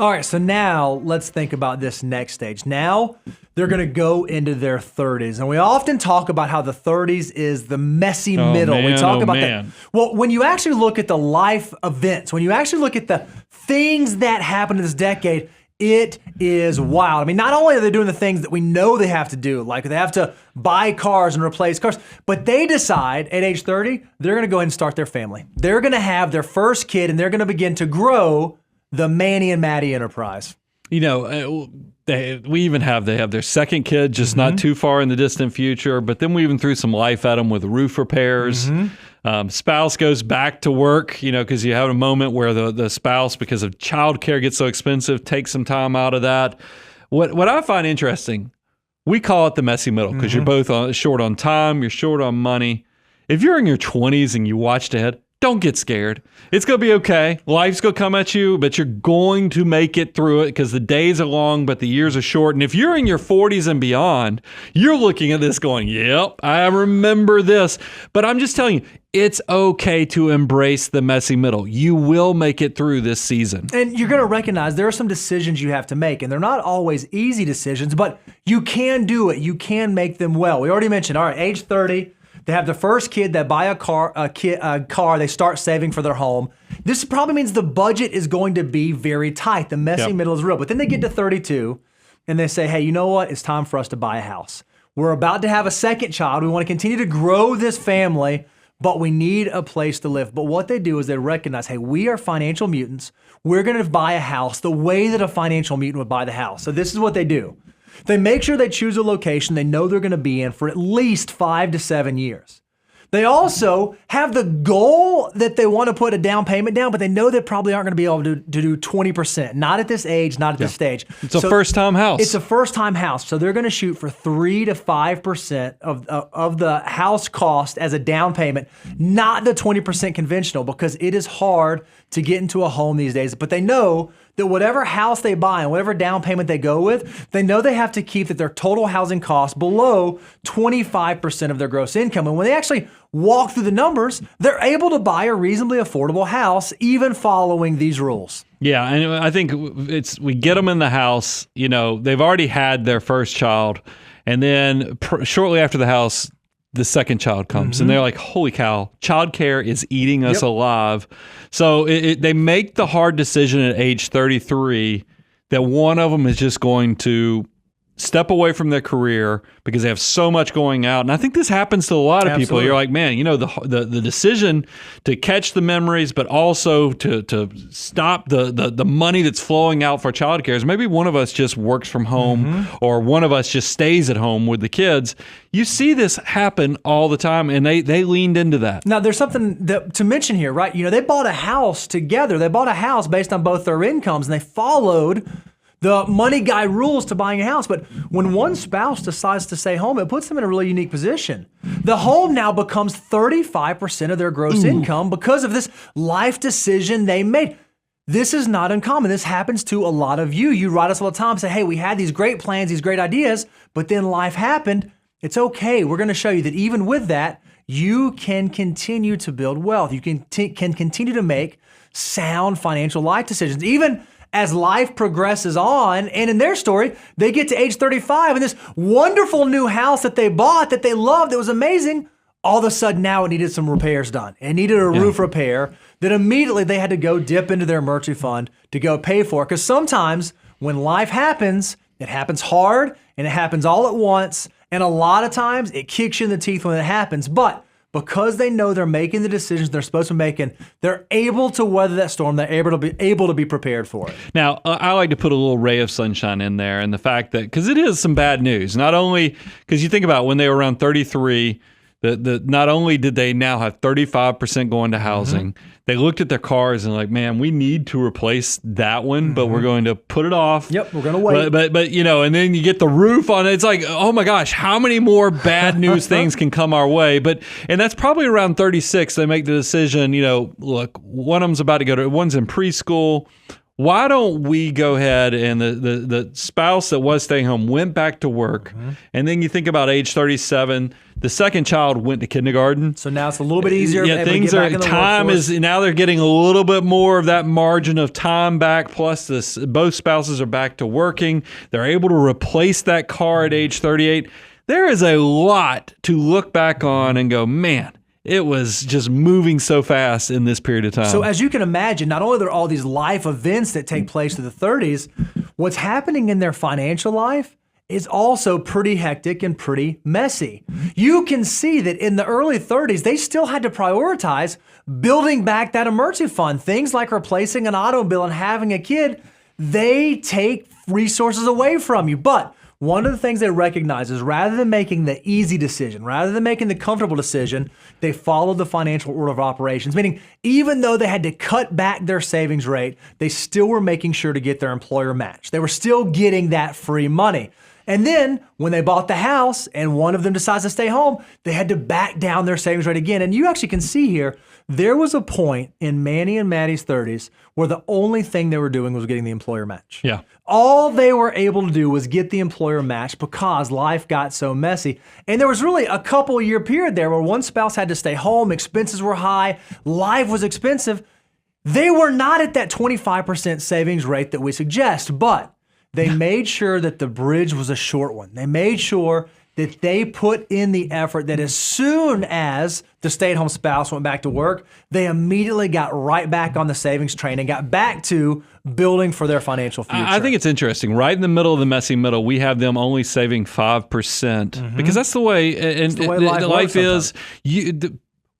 All right, so now let's think about this next stage. Now they're going to go into their 30s. And we often talk about how the 30s is the messy middle. Man, we talk about man. that. Well, when you actually look at the life events, when you actually look at the things that happen in this decade, it is wild. I mean, not only are they doing the things that we know they have to do, like they have to buy cars and replace cars, but they decide at age 30, they're going to go ahead and start their family. They're going to have their first kid, and they're going to begin to grow the Manny and Maddie enterprise. You know, they have their second kid just not too far in the distant future, but then we even threw some life at them with roof repairs. Spouse goes back to work, you know, because you have a moment where the spouse, because of childcare gets so expensive, takes some time out of that. What I find interesting, we call it the messy middle because you're both short on time, you're short on money. If you're in your 20s and you watched ahead, don't get scared. It's going to be okay. Life's going to come at you, but you're going to make it through it because the days are long, but the years are short. And if you're in your 40s and beyond, you're looking at this going, yep, I remember this. But I'm just telling you, it's okay to embrace the messy middle. You will make it through this season. And you're going to recognize there are some decisions you have to make, and they're not always easy decisions, but you can do it. You can make them well. We already mentioned, all right, age 30, they have the first kid, they buy a car, they start saving for their home. This probably means the budget is going to be very tight. The messy middle is real. But then they get to 32 and they say, hey, you know what? It's time for us to buy a house. We're about to have a second child. We want to continue to grow this family, but we need a place to live. But what they do is they recognize, hey, we are financial mutants. We're going to buy a house the way that a financial mutant would buy the house. So this is what they do. They make sure they choose a location they know they're going to be in for at least 5 to 7 years. They also have the goal that they want to put a down payment down, but they know they probably aren't going to be able to do 20%. Not at this age, not at this stage. It's a first-time house. It's a first-time house. So they're going to shoot for 3 to 5% of the house cost as a down payment, not the 20% conventional, because it is hard to get into a home these days. But they know that whatever house they buy and whatever down payment they go with, they know they have to keep that their total housing cost below 25% of their gross income. And when they actually walk through the numbers, they're able to buy a reasonably affordable house, even following these rules. Yeah, and I think we get them in the house, you know, they've already had their first child, and then shortly after the house, the second child comes, and they're like, holy cow, childcare is eating us alive. So they make the hard decision at age 33 that one of them is just going to step away from their career because they have so much going out. And I think this happens to a lot of people. You're like, man, you know, the decision to catch the memories, but also to stop the money that's flowing out for childcare is maybe one of us just works from home or one of us just stays at home with the kids. You see this happen all the time, and they leaned into that. Now, there's something to mention here, right? You know, they bought a house together. They bought a house based on both their incomes, and they followed the money guy rules to buying a house. But when one spouse decides to stay home, it puts them in a really unique position. The home now becomes 35% of their gross income because of this life decision they made. This is not uncommon. This happens to a lot of you. You write us all the time and say, hey, we had these great plans, these great ideas, but then life happened. It's okay. We're going to show you that even with that, you can continue to build wealth. You can continue to make sound financial life decisions. Even as life progresses on, and in their story, they get to age 35 and this wonderful new house that they bought, that they loved, that was amazing, all of a sudden now it needed some repairs done. It needed a roof repair that immediately they had to go dip into their emergency fund to go pay for. Because sometimes when life happens, it happens hard and it happens all at once. And a lot of times it kicks you in the teeth when it happens. But because they know they're making the decisions they're supposed to be making, they're able to weather that storm. They're able to be prepared for it. Now, I like to put a little ray of sunshine in there, and the fact that, because it is some bad news, not only because you think about when they were around 33, not only did they now have 35% going to housing, they looked at their cars and like, man, we need to replace that one, but we're going to put it off. Yep, we're going to wait. But you know, and then you get the roof on it. It's like, oh my gosh, how many more bad news things can come our way? And that's probably around 36. They make the decision, you know, look, one of them's about to one's in preschool. Why don't we go ahead, and the spouse that was staying home went back to work, and then you think about age 37, The second child went to kindergarten. So now it's a little bit easier. Yeah, things are, time is, now they're getting a little bit more of that margin of time back. Plus, both spouses are back to working. They're able to replace that car at age 38. There is a lot to look back on and go, man, it was just moving so fast in this period of time. So as you can imagine, not only are there all these life events that take place through the 30s, what's happening in their financial life is also pretty hectic and pretty messy. You can see that in the early 30s, they still had to prioritize building back that emergency fund. Things like replacing an automobile and having a kid, they take resources away from you. But one of the things they recognize is rather than making the easy decision, rather than making the comfortable decision, they followed the financial order of operations, meaning even though they had to cut back their savings rate, they still were making sure to get their employer match. They were still getting that free money. And then when they bought the house and one of them decides to stay home, they had to back down their savings rate again. And you actually can see here, there was a point in Manny and Maddie's 30s where the only thing they were doing was getting the employer match. Yeah. All they were able to do was get the employer match because life got so messy. And there was really a couple year period there where one spouse had to stay home, expenses were high, life was expensive. They were not at that 25% savings rate that we suggest, but they made sure that the bridge was a short one. They made sure that they put in the effort that as soon as the stay-at-home spouse went back to work, they immediately got right back on the savings train and got back to building for their financial future. I think it's interesting. Right in the middle of the messy middle, we have them only saving 5% because that's the way, and the way life is.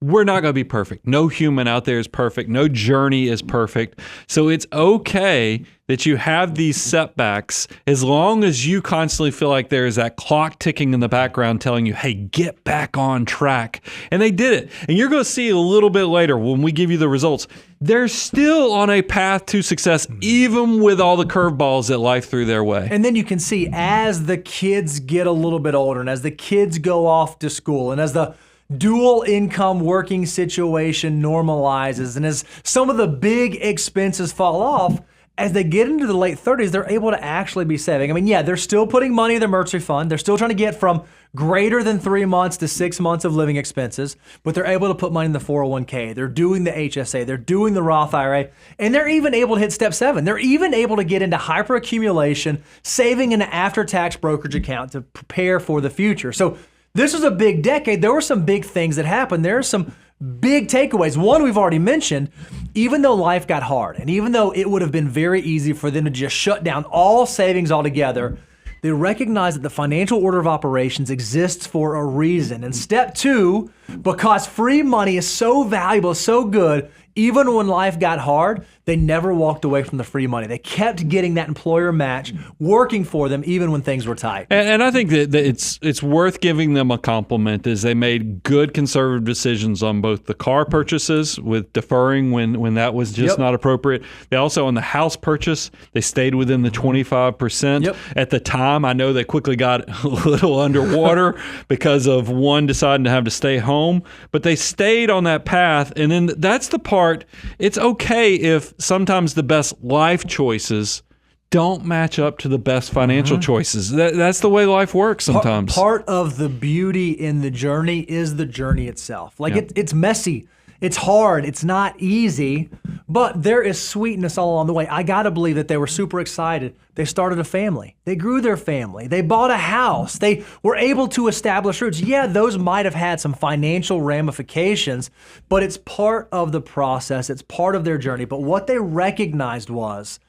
We're not going to be perfect. No human out there is perfect. No journey is perfect. So it's okay that you have these setbacks as long as you constantly feel like there is that clock ticking in the background telling you, hey, get back on track. And they did it. And you're going to see a little bit later when we give you the results, they're still on a path to success, even with all the curveballs that life threw their way. And then you can see as the kids get a little bit older and as the kids go off to school and as the dual income working situation normalizes and as some of the big expenses fall off, as they get into the late 30s, they're able to actually be saving. I mean, yeah, they're still putting money in the emergency fund. They're still trying to get from greater than 3 months to 6 months of living expenses, but they're able to put money in the 401k. They're doing the HSA. They're doing the Roth IRA, and they're even able to hit step 7. They're even able to get into hyperaccumulation, saving in an after-tax brokerage account to prepare for the future. So this was a big decade. There were some big things that happened. There are some big takeaways. One we've already mentioned, even though life got hard, and even though it would have been very easy for them to just shut down all savings altogether, they recognize that the financial order of operations exists for a reason. And step 2, because free money is so valuable, so good, even when life got hard, they never walked away from the free money. They kept getting that employer match working for them even when things were tight. And I think that it's worth giving them a compliment as they made good conservative decisions on both the car purchases with deferring when that was just not appropriate. They also, on the house purchase, they stayed within the 25%. At the time, I know they quickly got a little underwater because of one deciding to have to stay home, but they stayed on that path. And then that's the part. It's okay if sometimes the best life choices don't match up to the best financial choices. That's the way life works sometimes. Part of the beauty in the journey is the journey itself. Like it's messy. It's hard. It's not easy, but there is sweetness all along the way. I got to believe that they were super excited. They started a family. They grew their family. They bought a house. They were able to establish roots. Yeah, those might have had some financial ramifications, but it's part of the process. It's part of their journey. But what they recognized was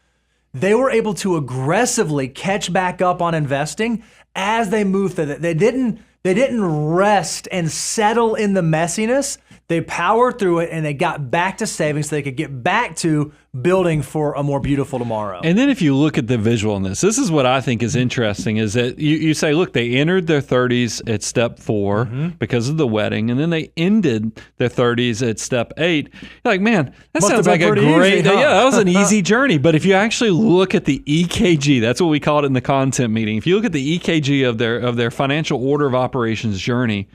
they were able to aggressively catch back up on investing as they moved through it. They didn't rest and settle in the messiness. They powered through it and they got back to saving so they could get back to building for a more beautiful tomorrow. And then if you look at the visual in this is what I think is interesting, is that you say, look, they entered their 30s at step 4 because of the wedding, and then they ended their 30s at step 8. You're like, man, that sounds like a great, easy, huh? Yeah, that was an easy journey. But if you actually look at the EKG, that's what we call it in the content meeting. If you look at the EKG of their financial order of operations journey,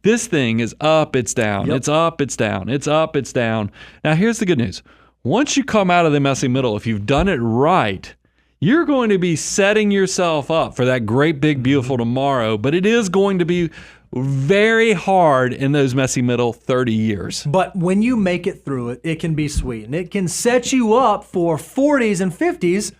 this thing is up, it's down, it's up, it's down, it's up, it's down. Now, here's the good news. Once you come out of the messy middle, if you've done it right, you're going to be setting yourself up for that great, big, beautiful tomorrow, but it is going to be very hard in those messy middle 30 years. But when you make it through it, it can be sweet. And it can set you up for 40s and 50s